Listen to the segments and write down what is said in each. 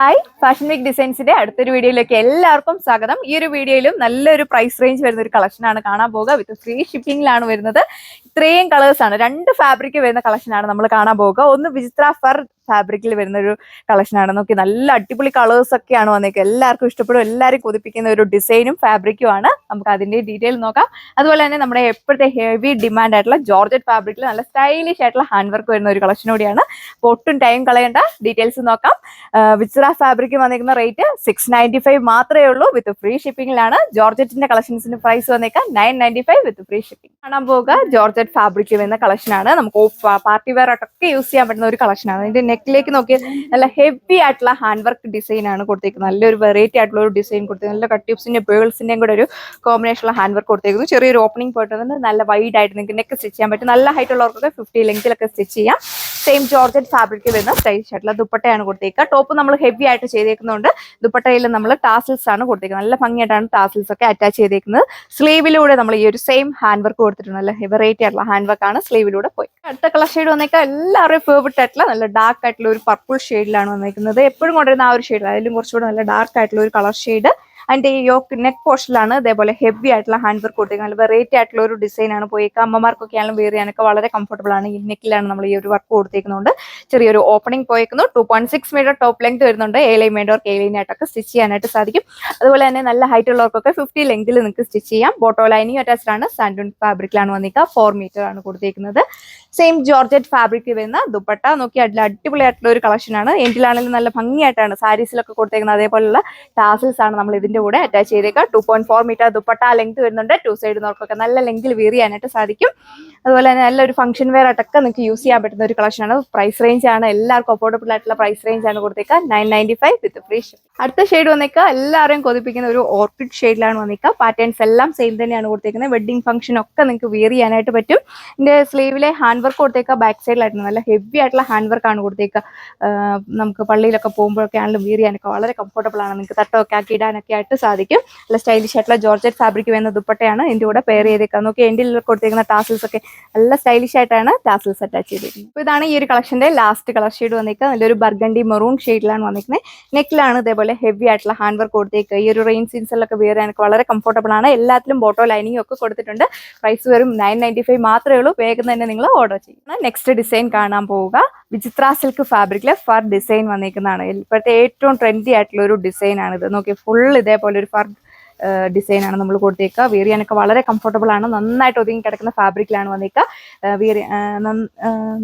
Hi fashion week ഡിസൈൻസിന്റെ അടുത്തൊരു വീഡിയോയിലേക്ക് എല്ലാവർക്കും സ്വാഗതം. ഈ ഒരു വീഡിയോയിലും നല്ലൊരു പ്രൈസ് റേഞ്ച് വരുന്ന ഒരു കളക്ഷൻ ആണ് കാണാൻ പോകുക. വിത്ത് ഫ്രീ ഷിപ്പിംഗിലാണ് വരുന്നത്. ഇത്രയും കളേഴ്സ് ആണ്, 2 ഫാബ്രിക് വരുന്ന കളക്ഷൻ ആണ് നമ്മൾ കാണാൻ പോകുക. ഒന്ന് വിചിത്ര ഫർ ഫാബ്രിക്കിൽ വരുന്ന ഒരു കളക്ഷൻ ആണ്. നോക്കി, നല്ല അടിപൊളി കളേഴ്സ് ഒക്കെയാണ് വന്നേക്കുക. എല്ലാവർക്കും ഇഷ്ടപ്പെടും, എല്ലാവരും കൊതിപ്പിക്കുന്ന ഒരു ഡിസൈനും ഫാബ്രിക്കും ആണ്. നമുക്ക് അതിന്റെ ഡീറ്റെയിൽ നോക്കാം. അതുപോലെ തന്നെ നമ്മുടെ എപ്പോഴത്തെ ഹെവി ഡിമാൻഡ് ആയിട്ടുള്ള ജോർജറ്റ് ഫാബ്രിക്കിൽ നല്ല സ്റ്റൈലിഷ് ആയിട്ടുള്ള ഹാൻഡ് വർക്ക് വരുന്ന ഒരു കളക്ഷൻ കൂടിയാണ്. അപ്പോൾ ഒട്ടും ടൈം കളയേണ്ട, ഡീറ്റെയിൽസ് നോക്കാം. വിചിത്ര ഫാബ്രിക് വന്നിരിക്കുന്ന റേറ്റ് 695 മാത്രമേ ഉള്ളൂ, വിത്ത് ഫ്രീ ഷിപ്പിംഗിലാണ്. ജോർജറ്റിന്റെ കളക്ഷൻസിന്റെ പ്രൈസ് വന്നേക്കാം 995 വിത്ത് ഫ്രീ ഷിപ്പിംഗ്. കാണാൻ പോകുക ജോർജറ്റ് ഫാബ്രിക് വരുന്ന കളക്ഷൻ ആണ്. നമുക്ക് പാർട്ടി വെയർ ആയിട്ടൊക്കെ യൂസ് ചെയ്യാൻ പറ്റുന്ന ഒരു കളക്ഷൻ ആണ്. ഇതിന്റെ നെക്കിലേക്ക് നോക്കി, നല്ല ഹെവി ആയിട്ടുള്ള ഹാൻഡ് വർക്ക് ഡിസൈൻ ആണ് കൊടുത്തേക്കുന്നത്. നല്ലൊരു വെറൈറ്റി ആയിട്ടുള്ള ഒരു ഡിസൈൻ കൊടുത്തേക്കുന്നത്. നല്ല കട്ട്യൂബ്സിന്റെ പേൾസിന്റെയും കൂടെ ഒരു കോമ്പിനേഷനുള്ള ഹാൻഡ് വർക്ക് കൊടുത്തേക്കുന്നു. ചെറിയൊരു ഓപ്പണിംഗ് പോയിട്ട് നല്ല വൈഡ് ആയിട്ട് നിങ്ങൾക്ക് നെക്ക് സ്റ്റിച്ച് ചെയ്യാൻ പറ്റും. നല്ല ഹൈറ്റ് ഉള്ളവർക്കൊക്കെ 50 ലെങ്തിലൊക്കെ സ്റ്റിച്ച് ചെയ്യാം. സെയിം ജോർജറ്റ് ഫാബ്രിക് വരുന്ന സ്റ്റൈലിഷ് ആയിട്ടുള്ള ദുപ്പട്ടയാണ് കൊടുത്തേക്കുക. ടോപ്പ് നമ്മൾ ഹെവി ആയിട്ട് ചെയ്തേക്കുന്നുണ്ട്. ദുപ്പട്ടയിൽ നമ്മൾ ടാസിൽസ് ആണ് കൊടുത്തേക്കുന്നത്. നല്ല ഭംഗിയായിട്ടാണ് ടാസിൽസ് ഒക്കെ അറ്റാച്ച് ചെയ്തേക്കുന്നത്. സ്ലീവിലൂടെ നമ്മൾ ഈ ഒരു സെയിം ഹാൻഡ് വർക്ക് കൊടുത്തിട്ടുണ്ട്. നല്ല വെറൈറ്റി ആയിട്ടുള്ള ഹാൻഡ് വർക്ക് ആണ് സ്ലീവിലൂടെ പോയി. അടുത്ത കളർ ഷെയ്ഡ് വന്നേക്കാം എല്ലാവരും ഫേവറേറ്റ് ആയിട്ടുള്ള നല്ല ഡാർക്ക് ആയിട്ടുള്ള ഒരു പർപ്പിൾ ഷെയ്ഡിലാണ് വന്നിരിക്കുന്നത്. എപ്പോഴും കൊണ്ടുവരുന്ന ആ ഒരു ഷെയ്ഡ്, അതിലും കുറച്ചുകൂടെ നല്ല ഡാർക്ക് ആയിട്ടുള്ള ഒരു കളർ ഷെയ്ഡ്. അതിന്റെ ഈ യോക്ക് നെക്ക് പോർഷനിലാണ് ഇതേപോലെ ഹെവി ആയിട്ടുള്ള ഹാൻഡ് വർക്ക് കൊടുത്തേക്കുന്നത്. നല്ല വെറൈറ്റി ആയിട്ടുള്ള ഒരു ഡിസൈൻ ആണ് പോയേക്കുക. അമ്മമാർക്കൊക്കെ ആണെങ്കിലും വെയർ ചെയ്യാനൊക്കെ വളരെ കംഫർട്ടബിൾ ആണ്. ഈ നെക്കിലാണ് നമ്മൾ ഈ ഒരു വർക്ക് കൊടുത്തേക്കുന്നുണ്ട്. ചെറിയൊരു ഓപ്പണിംഗ് പോയേക്കുന്നു. 2.6 മീറ്റർ ടോപ്പ് ലെങ്ത് വരുന്നുണ്ട്. A-ലൈൻ വേണ്ടവർക്ക് A-ലൈൻ ആയിട്ടൊക്കെ സ്റ്റിച്ച് ചെയ്യാനായിട്ട് സാധിക്കും. അതുപോലെ തന്നെ നല്ല ഹൈറ്റ് ഉള്ളവർക്കൊക്കെ 50 ലെങ്തിൽ നിങ്ങൾക്ക് സ്റ്റിച്ച് ചെയ്യാം. ബോട്ടോ ലൈനിങ് അറ്റാച്ച്ഡ് ആണ്. സാൻഡൂൺ ഫാബ്രിക്കിലാണ് വന്നിക്കുക. 4 മീറ്റർ ആണ് കൊടുത്തേക്കുന്നത്. സെയിം ജോർജറ്റ് ഫാബ്രിക് വരുന്ന ദുപ്പട്ട നോക്കി, അടിപൊളി ആയിട്ടുള്ള ഒരു കളക്ഷൻ ആണ്. എൻഡിലാണെങ്കിലും നല്ല ഭംഗിയായിട്ടാണ് സാരീസിലൊക്കെ കൊടുത്തേക്കുന്നത്. അതേപോലുള്ള ടാസിൽസ് ആണ് നമ്മൾ ഇതിന്റെ കൂടെ അറ്റാച്ച് ചെയ്തേക്കുക. 2.4 മീറ്റർ ദുപ്പട്ട ലെങ്ത് വരുന്നുണ്ട്. 2 സൈഡ് നോക്കൊക്കെ നല്ല ലെങ്തിൽ വെയർ ചെയ്യാനായിട്ട് സാധിക്കും. അതുപോലെ തന്നെ നല്ലൊരു ഫംഗ്ഷൻ വെയർ ആയിട്ടൊക്കെ നിങ്ങൾക്ക് യൂസ് ചെയ്യാൻ പറ്റുന്ന ഒരു കളക്ഷൻ ആണ്. പ്രൈസ് റേഞ്ച് ആണ് എല്ലാവർക്കും അഫോർഡബിൾ ആയിട്ടുള്ള പ്രൈസ് റേഞ്ച് ആണ് കൊടുത്തേക്കുക. 995 വിത്ത് ഫ്രീ ഷിപ്പിംഗ്. അടുത്ത ഷെയ്ഡ് വന്നേക്കുക എല്ലാവരെയും കൊതിപ്പിക്കുന്ന ഒരു ഓർക്കിഡ് ഷെയ്ഡിലാണ് വന്നേക്കുക. പാറ്റേൺസ് എല്ലാം സെയിം തന്നെയാണ് കൊടുത്തേക്കുന്നത്. വെഡിങ് ഫംഗ്ഷൻ ഒക്കെ നിങ്ങൾക്ക് വെയർ ചെയ്യാനായിട്ട് പറ്റും. ഇതിന്റെ സ്ലീവിലെ ഹാൻഡ് വർക്ക് കൊടുത്തേക്കുക ബാക്ക് സൈഡിലായിരുന്നു. നല്ല ഹെവി ആയിട്ടുള്ള ഹാൻഡ് വർക്ക് ആണ് കൊടുത്തേക്കുക. നമുക്ക് പള്ളിയിലൊക്കെ പോകുമ്പോഴൊക്കെ ആണെങ്കിലും വെയർ ചെയ്യാനൊക്കെ വളരെ കംഫർട്ടബിൾ ആണ്. നിങ്ങൾക്ക് തട്ടമൊക്കെ ആക്കി ഇടാനൊക്കെ ആയിട്ട് സാധിക്കും. നല്ല സ്റ്റൈലിഷ് ആയിട്ടുള്ള ജോർജറ്റ് ഫാബ്രിക് വരുന്ന ദുപ്പട്ടയാണ് ഇതിന്റെ കൂടെ പെയർ ചെയ്തേക്കുക. നോക്കി, എൻഡിൽ കൊടുത്തേക്കുന്ന ടാസിൽസ് ഒക്കെ നല്ല സ്റ്റൈലിഷ് ആയിട്ടാണ് ടാസിൽസ് അറ്റാച്ച് ചെയ്തിരിക്കുന്നത്. അപ്പോൾ ഇതാണ് ഈ ഒരു കളക്ഷന്റെ ലാസ്റ്റ് കളർ ഷെയ്ഡ് വന്നേക്കുക. നല്ലൊരു ബർഗണ്ടി മെറൂൺ ഷെയ്ഡിലാണ് വന്നിരിക്കുന്നത്. നെക്കിലാണ് ഇതേപോലെ ഹെവി ആയിട്ടുള്ള ഹാൻഡ് വർക്ക് കൊടുത്തേക്കുക. ഈ ഒരു റെയിൻ സീസണിലൊക്കെ വെയർ ചെയ്യാനൊക്കെ വളരെ കംഫർട്ടബിൾ ആണ്. എല്ലാത്തിലും ബോട്ടോ ലൈനിങ് ഒക്കെ കൊടുത്തിട്ടുണ്ട്. പ്രൈസ് വെറും 995 മാത്രമേ ഉള്ളൂ. വേഗം തന്നെ നിങ്ങൾ ഓർഡർ ചെയ്യണം. നെക്സ്റ്റ് ഡിസൈൻ കാണാൻ പോവുക. വിചിത്ര സിൽക്ക് ഫാബ്രിക്കിലെ ഫർ ഡിസൈൻ വന്നിരിക്കുന്നതാണ്. ഇപ്പോഴത്തെ ഏറ്റവും ട്രെൻഡി ആയിട്ടുള്ള ഒരു ഡിസൈൻ ആണ് ഇത്. നോക്കി, ഫുൾ ഇതേപോലെ ഒരു ഫർ ഡിസൈൻ ആണ് നമ്മൾ കൊടുത്തേക്കുക. വെയർ ചെയ്യാനൊക്കെ വളരെ കംഫർട്ടബിൾ ആണ്. നന്നായിട്ട് ഒതുങ്ങി കിടക്കുന്ന ഫാബ്രിക്കിലാണ് വന്നേക്കുക.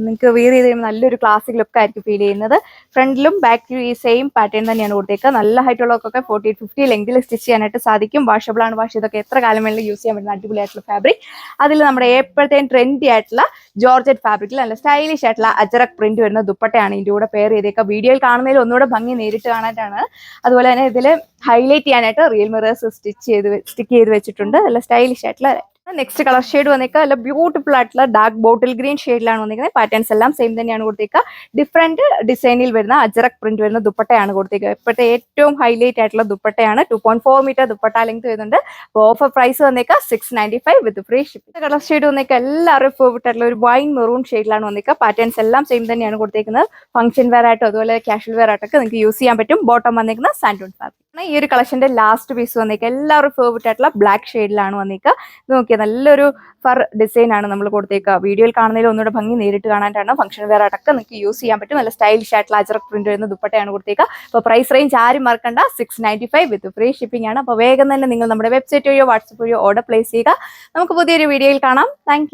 നിങ്ങൾക്ക് വെയർ ചെയ്ത് കഴിയുമ്പോൾ നല്ലൊരു ക്ലാസിക് ലുക്ക് ആയിരിക്കും ഫീൽ ചെയ്യുന്നത്. ഫ്രണ്ടിലും ബാക്കിലും ഈ സെയിം പാറ്റേൺ തന്നെയാണ് കൊടുത്തേക്കുക. നല്ല ഹൈറ്റ് ഉള്ളവർക്കൊക്കെ 40-50 ലെങ്തിൽ സ്റ്റിച്ച് ചെയ്യാനായിട്ട് സാധിക്കും. വാഷബിൾ ആണ്. വാഷ് ചെയ്തൊക്കെ എത്ര കാലം വേണമെങ്കിലും യൂസ് ചെയ്യാൻ പറ്റുന്ന അടിപൊളിയായിട്ടുള്ള ഫാബ്രിക്. അതിൽ നമ്മുടെ എപ്പോഴത്തെയും ട്രെൻഡി ആയിട്ടുള്ള ജോർജറ്റ് ഫാബ്രിക്കിൽ നല്ല സ്റ്റൈലിഷ് ആയിട്ടുള്ള അജറക് പ്രിന്റ് വരുന്ന ദുപ്പട്ടയാണ് ഇതിന്റെ കൂടെ പെയർ ചെയ്തേക്കുക. വീഡിയോയിൽ കാണുന്നതിൽ ഒന്നുകൂടെ ഭംഗി നേരിട്ട് കാണാനായിട്ടാണ്. അതുപോലെ തന്നെ ഇതിൽ ഹൈലൈറ്റ് ചെയ്യാനായിട്ട് റിയൽ മിറേഴ്സ് സ്റ്റിക്ക് ചെയ്ത് വെച്ചിട്ടുണ്ട്. നല്ല സ്റ്റൈലിഷ് ആയിട്ടുള്ള. നെക്സ്റ്റ് കളർ ഷെയ്ഡ് വന്നേക്കുക നല്ല ബ്യൂട്ടിഫുൾ ആയിട്ടുള്ള ഡാർക്ക് ബോട്ടിൽ ഗ്രീൻ ഷെയ്ഡിലാണ് വന്നിരിക്കുന്നത്. പാറ്റേൺസ് എല്ലാം സെയിം തന്നെയാണ് കൊടുത്തേക്കുക. ഡിഫറെന്റ് ഡിസൈനിൽ വരുന്ന അജറക് പ്രിന്റ് വരുന്ന ദുപ്പട്ടയാണ് കൊടുത്തേക്കുക. ഇപ്പോഴത്തെ ഏറ്റവും ഹൈലൈറ്റ് ആയിട്ടുള്ള ദുപ്പട്ടയാണ്. 2.4 മീറ്റർ ദുപ്പട്ട ലെങ്ത് വരുന്നുണ്ട്. ഓഫർ പ്രൈസ് വന്നേക്കുക 695 with free shipping. Colour shade വന്നേക്കുക എല്ലാവരും ഫേവറേറ്റ് ആയിട്ടുള്ള ഒരു വൈൻ മെറൂൺ ഷെയ്ഡിലാണ് വന്നേക്കുക. പാറ്റേൺസ് എല്ലാം സെയിം തന്നെയാണ് കൊടുത്തേക്കുന്നത്. ഫംഗ്ഷൻ വെയർ ആയിട്ടും അതുപോലെ കാഷ്വൽ വെയർ ആയിട്ടൊക്കെ നിങ്ങൾക്ക് യൂസ് ചെയ്യാൻ പറ്റും. ബോട്ടം വന്നേക്കുന്ന സാൻഡൂൺ ഫാബ്രിക്. ഈ ഒരു കളക്ഷന്റെ ലാസ്റ്റ് പീസ് വന്നേക്കുക എല്ലാവരും ഫേവറേറ്റ് ആയിട്ടുള്ള ബ്ലാക്ക് ഷെയ്ഡിലാണ് വന്നേക്കുക. ഇത് നോക്കിയാൽ നല്ലൊരു ഫർ ഡിസൈൻ ആണ് നമ്മൾ കൊടുത്തേക്കുക. വീഡിയോയിൽ കാണുന്നതിൽ ഒന്നുകൂടെ ഭംഗി നേരിട്ട് കാണാനായിട്ടാണ്. ഫംഗ്ഷൻ വെയർ ആയിട്ടൊക്കെ നിങ്ങൾക്ക് യൂസ് ചെയ്യാൻ പറ്റും. നല്ല സ്റ്റൈലിഷ് ആയിട്ടുള്ള അജറക് പ്രിന്റ് വരുന്ന ദുപ്പട്ടയാണ് കൊടുത്തേക്കുക. അപ്പോൾ പ്രൈസ് റേഞ്ച് ആരും മറക്കണ്ട, 695 വിത്ത് ഫ്രീ ഷിപ്പിംഗ് ആണ്. അപ്പോൾ വേഗം തന്നെ നിങ്ങൾ നമ്മുടെ വെബ്സൈറ്റ് വഴിയോ വാട്സപ്പ് വഴിയോ ഓർഡർ പ്ലേസ് ചെയ്യുക. നമുക്ക് പുതിയൊരു വീഡിയോയിൽ കാണാം. താങ്ക്